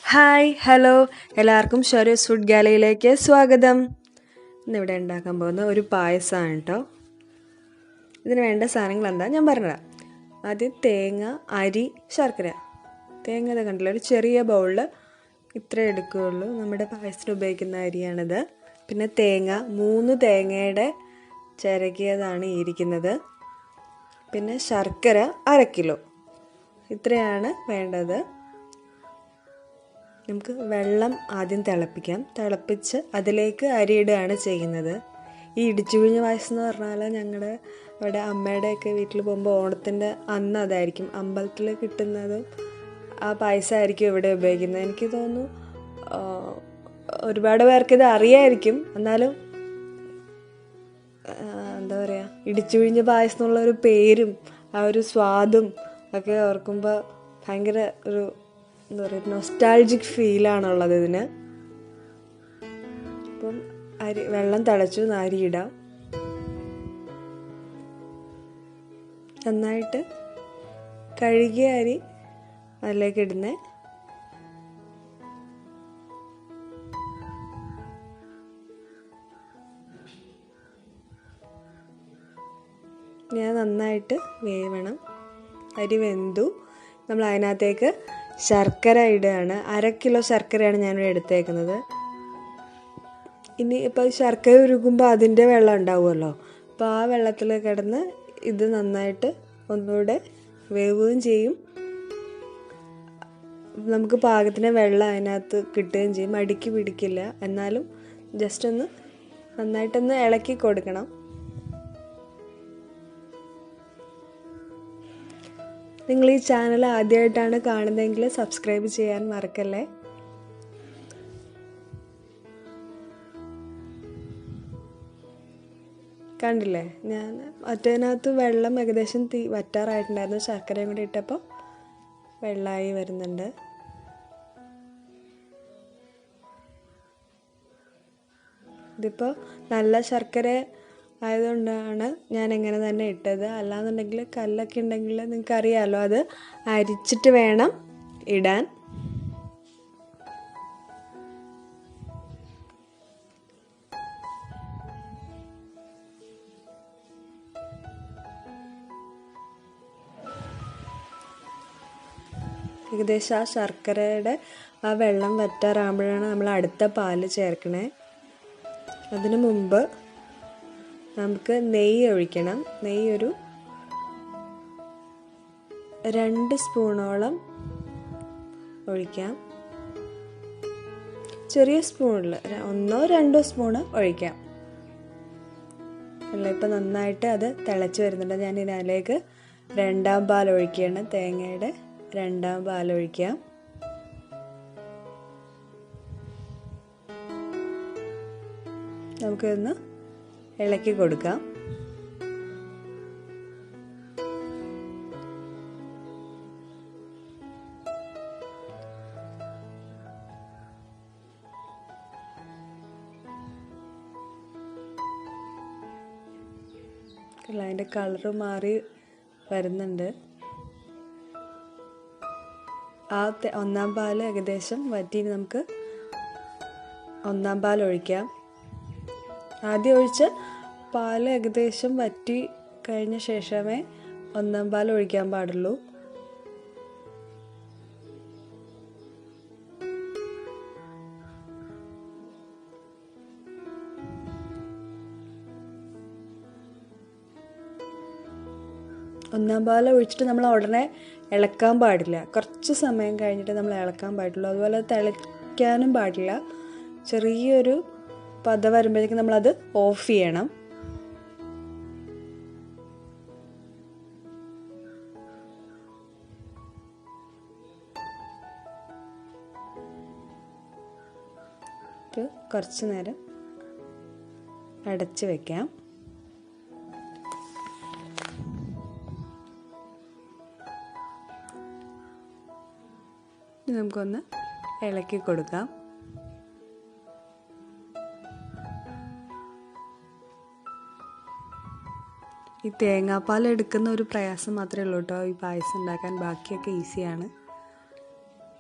Hi hello എല്ലാവർക്കും ഷറൂസ് food ഗാലയിലേക്ക് സ്വാഗതം. ഇന്നിവിടെ ഉണ്ടാക്കാൻ പോകുന്ന ഒരു പായസമാണ് കേട്ടോ. ഇതിന് വേണ്ട സാധനങ്ങൾ എന്താ ഞാൻ പറഞ്ഞുതരാം. ആദ്യം തേങ്ങ, അരി, ശർക്കര. തേങ്ങ കണ്ടില്ല, ഒരു ചെറിയ ബൗളിൽ ഇത്ര എടുക്കുകയുള്ളൂ. നമ്മുടെ പായസത്തിന് ഉപയോഗിക്കുന്ന അരിയാണിത്. പിന്നെ തേങ്ങ 3 തേങ്ങയുടെ ചിരകിയതാണ് ഇരിക്കുന്നത്. പിന്നെ ശർക്കര 1/2 കിലോ. ഇത്രയാണ് വേണ്ടത്. നമുക്ക് വെള്ളം ആദ്യം തിളപ്പിക്കാം. തിളപ്പിച്ച് അതിലേക്ക് അരിയിടുകയാണ് ചെയ്യുന്നത്. ഈ ഇടിച്ചു പിഴിഞ്ഞ പായസം എന്ന് പറഞ്ഞാൽ ഞങ്ങളുടെ അവിടെ അമ്മയുടെയൊക്കെ വീട്ടിൽ പോകുമ്പോൾ ഓണത്തിൻ്റെ അന്ന് അതായിരിക്കും അമ്പലത്തിൽ കിട്ടുന്നതും ആ പായസമായിരിക്കും ഇവിടെ ഉപയോഗിക്കുന്നത്. എനിക്ക് തോന്നുന്നു ഒരുപാട് പേർക്ക് ഇത് അറിയായിരിക്കും. എന്നാലും എന്താ പറയുക, ഇടിച്ചു പിഴിഞ്ഞ പായസം എന്നുള്ളൊരു പേരും ആ ഒരു സ്വാദും ഒക്കെ ഓർക്കുമ്പോൾ ഭയങ്കര ഒരു എന്താ പറയുക, നൊസ്റ്റാൾജിക് ഫീലാണുള്ളത് ഇതിന്. അപ്പം വെള്ളം തിളച്ചു, അരി ഇടാം. നന്നായിട്ട് കഴുകിയ അരി അതിലേക്ക് ഇടുന്നേ. ഞാൻ നന്നായിട്ട് വേവണം. അരി വെന്തു. നമ്മൾ അതിനകത്തേക്ക് ശർക്കര ഇടുകയാണ്. 1/2 കിലോ ശർക്കരയാണ് ഞാനിവിടെ എടുത്തേക്കുന്നത്. ഇനി ഇപ്പോൾ ശർക്കര ഉരുകുമ്പോൾ അതിൻ്റെ വെള്ളം ഉണ്ടാവുമല്ലോ. അപ്പോൾ ആ വെള്ളത്തിൽ കിടന്ന് ഇത് നന്നായിട്ട് ഒന്നുകൂടെ വേവുകയും ചെയ്യും. നമുക്ക് പാകത്തിന് വെള്ളം അതിനകത്ത് കിട്ടുകയും ചെയ്യും. അടുക്കി പിടിക്കില്ല. എന്നാലും ജസ്റ്റ് ഒന്ന് നന്നായിട്ടൊന്ന് ഇളക്കി കൊടുക്കണം. നിങ്ങൾ ഈ ചാനൽ ആദ്യമായിട്ടാണ് കാണുന്നതെങ്കിൽ സബ്സ്ക്രൈബ് ചെയ്യാൻ മറക്കല്ലേ. കണ്ടില്ലേ, ഞാൻ മറ്റേതിനകത്ത് വെള്ളം ഏകദേശം വറ്റാറായിട്ടുണ്ടായിരുന്നു. ശർക്കരയും കൂടി ഇട്ടപ്പോൾ വെള്ളമായി വരുന്നുണ്ട്. ഇതിപ്പോൾ നല്ല ശർക്കര ആയതുകൊണ്ടാണ് ഞാൻ ഇങ്ങനെ തന്നെ ഇട്ടത്. അല്ലാന്നുണ്ടെങ്കിൽ കല്ലൊക്കെ ഉണ്ടെങ്കിൽ നിങ്ങൾക്കറിയാമല്ലോ, അത് അരിച്ചിട്ട് വേണം ഇടാൻ. ഏകദേശം ആ ശർക്കരയുടെ ആ വെള്ളം വറ്റാറാകുമ്പോഴാണ് നമ്മൾ അടുത്ത പാല് ചേർക്കണേ. അതിനു മുമ്പ് നമുക്ക് നെയ്യ് ഒഴിക്കണം. നെയ്യ് ഒരു 2 സ്പൂണോളം ഒഴിക്കാം. ചെറിയ സ്പൂണിൽ 1-2 സ്പൂണ് ഒഴിക്കാം. അല്ല, ഇപ്പം നന്നായിട്ട് അത് തിളച്ച് വരുന്നുണ്ട്. ഞാൻ ഇതിലേക്ക് 2ാം പാൽ ഒഴിക്കുകയാണ്. തേങ്ങയുടെ 2ാം പാൽ ഒഴിക്കാം. നമുക്കിതൊന്ന് ഇളക്കി കൊടുക്കാം. അതിൻ്റെ കളറ് മാറി വരുന്നുണ്ട്. ആ 1ാം പാൽ ഏകദേശം വറ്റി. നമുക്ക് 1ാം പാൽ ഒഴിക്കാം. ആദ്യം ഒഴിച്ച് പാൽ ഏകദേശം വറ്റി കഴിഞ്ഞ ശേഷമേ 1ാം പാൽ ഒഴിക്കാൻ പാടുള്ളൂ. ഒന്നാം പാൽ ഒഴിച്ചിട്ട് നമ്മൾ ഉടനെ ഇളക്കാൻ പാടില്ല. കുറച്ച് സമയം കഴിഞ്ഞിട്ട് നമ്മൾ ഇളക്കാൻ പാടുള്ളൂ. അതുപോലെ തിളയ്ക്കാനും പാടില്ല. ചെറിയൊരു പത വരുമ്പോഴേക്കും നമ്മളത് ഓഫ് ചെയ്യണം. കുറച്ച് നേരം അടച്ച് വെക്കാം. നമുക്കൊന്ന് ഇളക്കി കൊടുക്കാം. ഈ തേങ്ങാപ്പാൽ എടുക്കുന്ന ഒരു പ്രയാസം മാത്രമേ ഉള്ളൂ കേട്ടോ ഈ പായസം ഉണ്ടാക്കാൻ. ബാക്കിയൊക്കെ ഈസിയാണ്.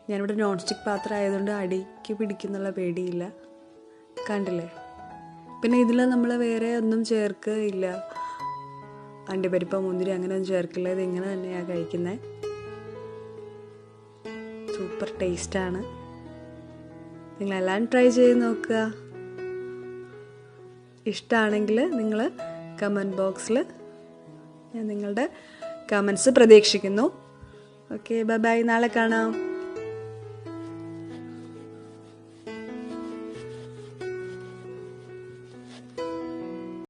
ഞാനിവിടെ നോൺ സ്റ്റിക്ക് പാത്രം ആയതുകൊണ്ട് അടിക്ക് പിടിക്കുന്നുള്ള പേടിയില്ല. കണ്ടില്ലേ? പിന്നെ ഇതിൽ നമ്മൾ വേറെ ഒന്നും ചേർക്കില്ല, അണ്ടിപ്പരിപ്പ് മുന്തിരി അങ്ങനെ ഒന്നും ചേർക്കില്ല. ഇത് ഇങ്ങനെ തന്നെയാണ് കഴിക്കുന്നത്. സൂപ്പർ ടേസ്റ്റാണ്. നിങ്ങളെല്ലാം ട്രൈ ചെയ്ത് നോക്കുക. ഇഷ്ടമാണെങ്കിൽ നിങ്ങൾ കമൻറ്റ് ബോക്സിൽ ഞാൻ നിങ്ങളുടെ കമൻറ്റ്സ് പ്രതീക്ഷിക്കുന്നു. ഓക്കെ, ബൈ ബൈ, നാളെ കാണാം.